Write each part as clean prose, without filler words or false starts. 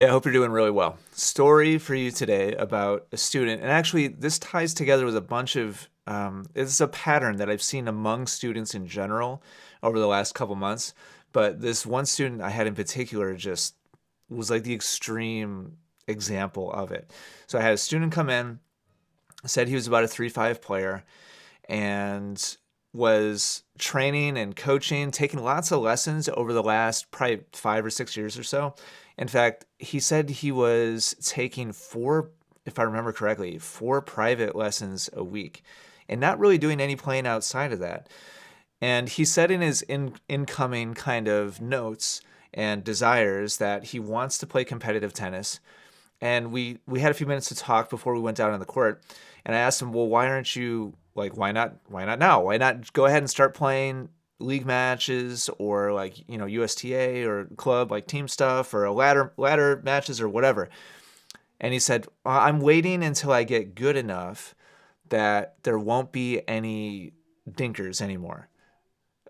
Yeah, I hope you're doing really well. Story for you today about a student, and actually, this ties together with a bunch of. It's a pattern that I've seen among students in general over the last couple months. But this one student I had in particular just was like the extreme example of it. So I had a student come in, said he was about a 3-5 player, and was training and coaching, taking lots of lessons over the last probably 5 or 6 years or so. In fact, he said he was taking four, if I remember correctly, four private lessons a week and not really doing any playing outside of that. And he said in his incoming kind of notes and desires that he wants to play competitive tennis. And we had a few minutes to talk before we went out on the court. And I asked him, well, why aren't you like why not now? Why not go ahead and start playing league matches or like, USTA or club like team stuff or a ladder matches or whatever. And he said, I'm waiting until I get good enough that there won't be any dinkers anymore.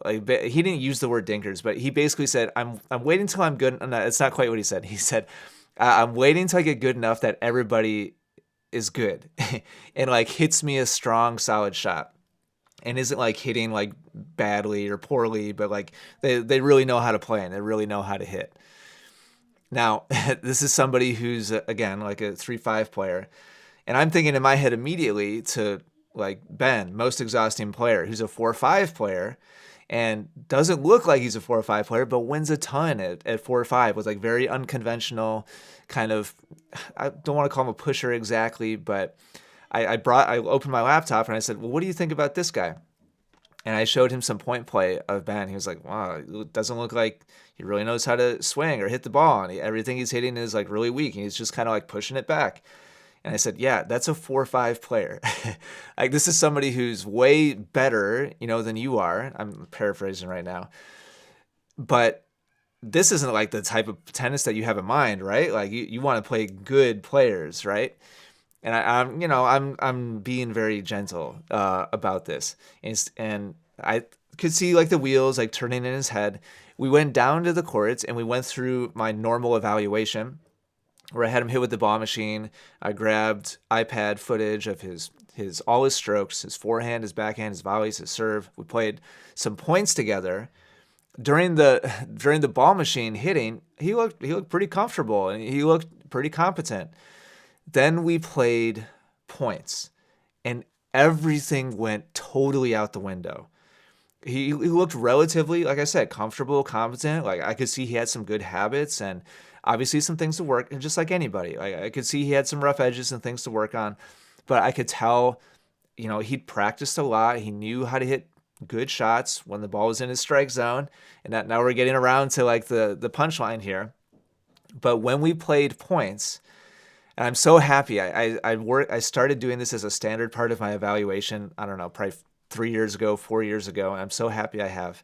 Like he didn't use the word dinkers, but he basically said, I'm waiting until I'm good. No, it's not quite what he said. He said, I'm waiting until I get good enough that everybody is good and like hits me a strong, solid shot and isn't like hitting like badly or poorly, but like they really know how to play and they really know how to hit. Now, this is somebody who's again like a 3-5 player, and I'm thinking in my head immediately to like Ben, most exhausting player, who's a 4-5 player and doesn't look like he's a 4 or 5 player, but wins a ton at 4 or 5 with like very unconventional kind of. I don't want to call him a pusher exactly, but I opened my laptop and I said, well, what do you think about this guy? And I showed him some point play of Ben. He was like, wow, it doesn't look like he really knows how to swing or hit the ball. And everything he's hitting is like really weak. And he's just kind of like pushing it back. And I said, yeah, that's a 4 or 5 player. Like this is somebody who's way better, than you are. I'm paraphrasing right now. But this isn't like the type of tennis that you have in mind, right? Like you want to play good players, right? And I'm being very gentle about this, and I could see like the wheels like turning in his head. We went down to the courts and we went through my normal evaluation, where I had him hit with the ball machine. I grabbed iPad footage of his all his strokes, his forehand, his backhand, his volleys, his serve. We played some points together. During the ball machine hitting, he looked pretty comfortable and he looked pretty competent. Then we played points, and everything went totally out the window. He looked relatively, like I said, comfortable, competent. Like I could see he had some good habits and obviously some things to work. And just like anybody, like I could see he had some rough edges and things to work on. But I could tell, he'd practiced a lot. He knew how to hit good shots when the ball was in his strike zone. And that now we're getting around to like the punchline here. But when we played points, and I'm so happy. I started doing this as a standard part of my evaluation. I don't know, probably 3 years ago, 4 years ago, and I'm so happy I have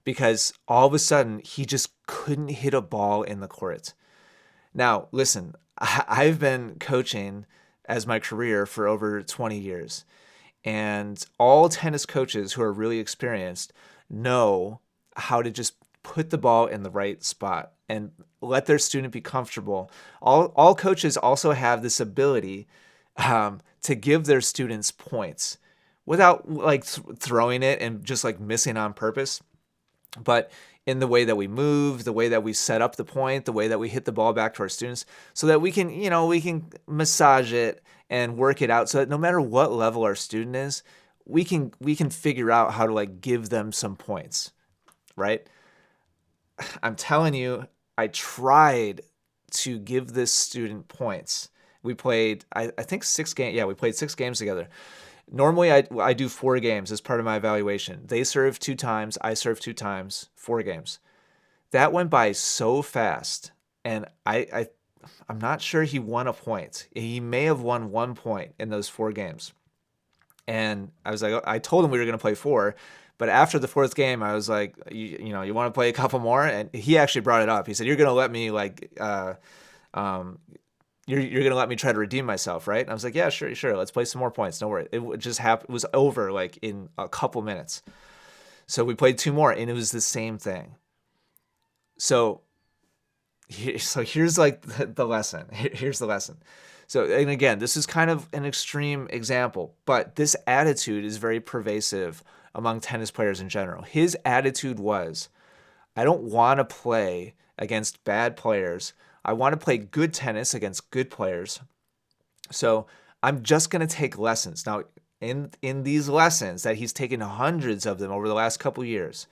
because all of a sudden he just couldn't hit a ball in the court. Now, listen, I've been coaching as my career for over 20 years, and all tennis coaches who are really experienced know how to just put the ball in the right spot and let their student be comfortable. All coaches also have this ability to give their students points without like throwing it and just like missing on purpose, but in the way that we move, the way that we set up the point, the way that we hit the ball back to our students, so that we can massage it and work it out, so that no matter what level our student is, we can figure out how to like give them some points, right? I'm telling you, I tried to give this student points. We played, I think 6 games. Yeah, we played 6 games together. Normally, I do 4 games as part of my evaluation. They serve 2 times, I serve 2 times, 4 games. That went by so fast, and I'm not sure he won a point. He may have won 1 point in those 4 games. And I was like, I told him we were going to play four, but after the fourth game, I was like, you want to play a couple more? And he actually brought it up. He said, you're going to let me like, um, you're going to let me try to redeem myself, right? And I was like, yeah, sure, sure. Let's play some more points. Don't worry. It just happened. It was over like in a couple minutes. So we played 2 more, and it was the same thing. So So here's like the lesson. Here's the lesson. So, and again, this is kind of an extreme example, but this attitude is very pervasive among tennis players in general. His attitude was, I don't want to play against bad players. I want to play good tennis against good players. So I'm just going to take lessons. Now, in these lessons that he's taken hundreds of them over the last couple years,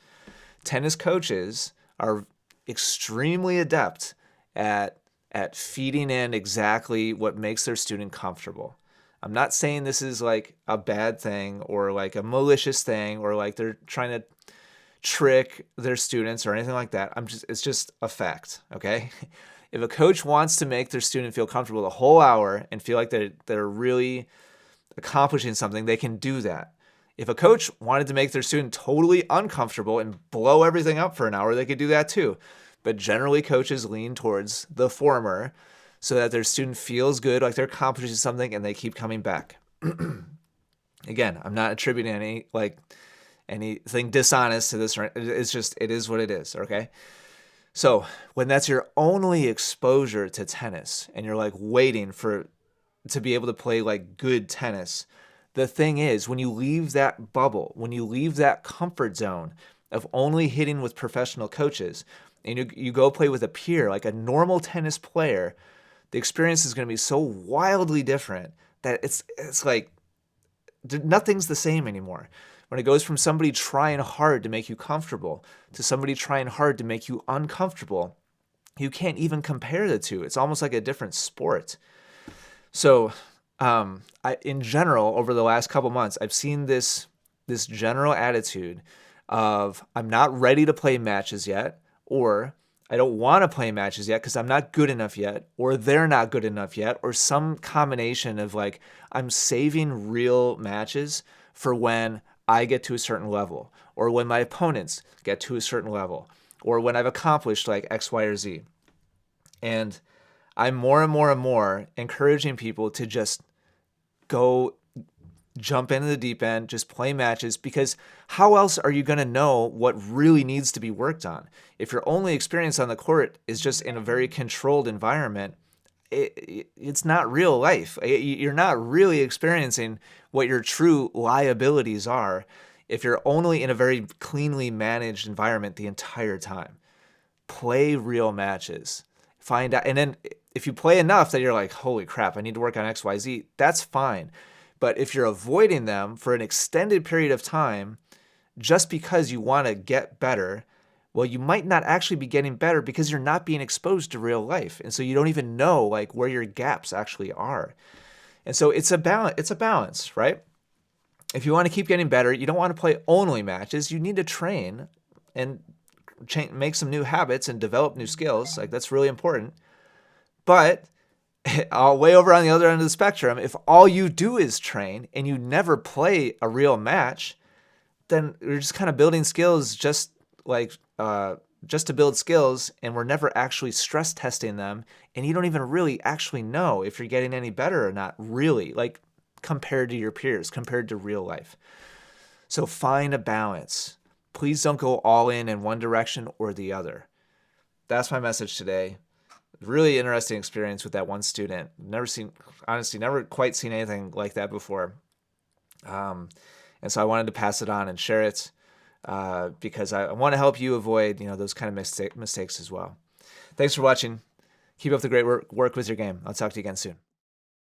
tennis coaches are extremely adept at feeding in exactly what makes their student comfortable. I'm not saying this is like a bad thing or like a malicious thing or like they're trying to trick their students or anything like that. It's just a fact, okay? If a coach wants to make their student feel comfortable the whole hour and feel like they're really accomplishing something, they can do that. If a coach wanted to make their student totally uncomfortable and blow everything up for an hour, they could do that too. But generally, coaches lean towards the former so that their student feels good, like they're accomplishing something, and they keep coming back. Again, I'm not attributing anything dishonest to this. It's just, it is what it is, okay? So when that's your only exposure to tennis and you're like waiting to be able to play like good tennis, the thing is, when you leave that bubble, when you leave that comfort zone of only hitting with professional coaches and you go play with a peer, like a normal tennis player, the experience is going to be so wildly different that it's like nothing's the same anymore. When it goes from somebody trying hard to make you comfortable to somebody trying hard to make you uncomfortable, you can't even compare the two. It's almost like a different sport. So, in general, over the last couple months, I've seen this general attitude of I'm not ready to play matches yet, or I don't want to play matches yet because I'm not good enough yet, or they're not good enough yet, or some combination of like I'm saving real matches for when I get to a certain level, or when my opponents get to a certain level, or when I've accomplished like X, Y, or Z. And I'm more and more and more encouraging people to just go jump into the deep end, just play matches, because how else are you going to know what really needs to be worked on? If your only experience on the court is just in a very controlled environment, it's not real life. You're not really experiencing what your true liabilities are if you're only in a very cleanly managed environment the entire time. Play real matches. Find out, and then if you play enough that you're like, holy crap, I need to work on XYZ, that's fine. But if you're avoiding them for an extended period of time just because you want to get better, well, you might not actually be getting better because you're not being exposed to real life. And so you don't even know like where your gaps actually are. And so it's a balance, right? If you want to keep getting better, you don't want to play only matches. You need to train and make some new habits and develop new skills. Like that's really important. But way over on the other end of the spectrum, if all you do is train and you never play a real match, then you're just kind of building skills just to build skills, and we're never actually stress testing them, and you don't even really actually know if you're getting any better or not, really, like compared to your peers, compared to real life. So find a balance. Please don't go all in one direction or the other. That's my message today. Really interesting experience with that one student. Never quite seen anything like that before. And so I wanted to pass it on and share it because I want to help you avoid, those kind of mistakes as well. Thanks for watching. Keep up the great work with your game. I'll talk to you again soon.